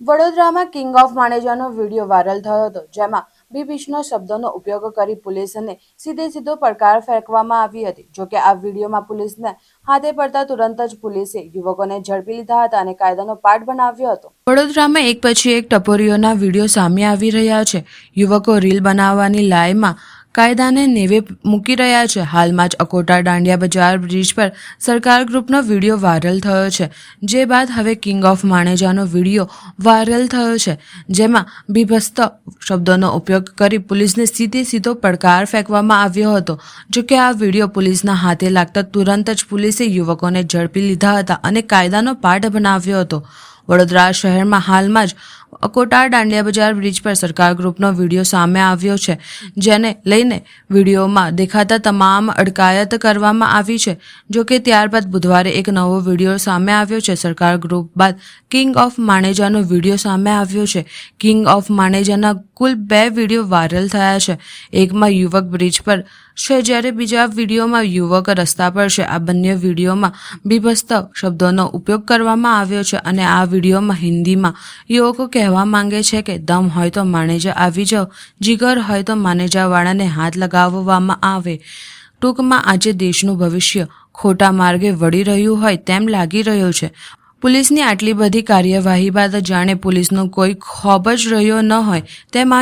વડોદરામાં king of માનેજાનો video viral થયો હતો, જેમાં ભીષણ શબ્દોનો ઉપયોગ કરી પોલીસને સીધો પડકાર ફેંકવામાં આવી હતી. જોકે આ વિડીયોમાં પોલીસને હાથે પડતા તુરંત જ પોલીસે યુવકોને ઝડપી લીધા હતા અને કાયદાનો પાઠ બનાવ્યો હતો. વડોદરામાં એક પછી એક ટપોરીઓના વિડીયો સામે આવી રહ્યા છે. યુવકો રીલ બનાવવાની લાયમાં કાયદાને નેવે મૂકી રહ્યા છે. હાલમાં જ અકોટા દાંડિયા બજાર બ્રિજ પર સરકાર ગ્રુપનો વિડીયો વાયરલ થયો છે, જે બાદ હવે કિંગ ઓફ માનેજાનો વિડીયો વાયરલ થયો છે, જેમાં બીભત્સ શબ્દોનો ઉપયોગ કરી પોલીસને સીધો પડકાર ફેંકવામાં આવ્યો હતો. જોકે આ વિડીયો પોલીસના હાથે લાગતા તુરંત જ પોલીસે યુવકોને ઝડપી લીધા હતા અને કાયદાનો પાઠ બનાવ્યો હતો. વડોદરા શહેરમાં હાલમાં જ અકોટા દાંડિયા બજાર બ્રિજ પર સરકાર ગ્રુપનો વિડીયો સામે આવ્યો છે, જેને લઈને વિડીયોમાં દેખાતા તમામ અટકાયત કરવામાં આવી છે. જોકે ત્યારબાદ બુધવારે એક નવો વિડીયો સામે આવ્યો છે. સરકાર ગ્રુપ બાદ કિંગ ઓફ માનેજાનો વિડીયો સામે આવ્યો છે. કિંગ ઓફ માનેજાના કુલ 2 વિડીયો વાયરલ થયા છે. એકમાં યુવક બ્રિજ પર છે, જ્યારે બીજા વિડીયોમાં યુવક રસ્તા પર છે. આ બંને વિડીયોમાં બીભત્સ શબ્દોનો ઉપયોગ કરવામાં આવ્યો છે અને આ વિડીયોમાં હિન્દીમાં યુવકો કહેવા માંગે છે કે દમ હોય તો માનેજા આવી જાઓ, જીગર હોય તો માનેજાવાળાને હાથ લગાવવામાં આવે. ટૂંકમાં આજે દેશનું ભવિષ્ય ખોટા માર્ગે વળી રહ્યું હોય તેમ લાગી રહ્યું છે. પોલીસની આટલી બધી કાર્યવાહી બાદ જાણે પોલીસનો કોઈ ખોફ જ રહ્યો ન હોય તેમ આ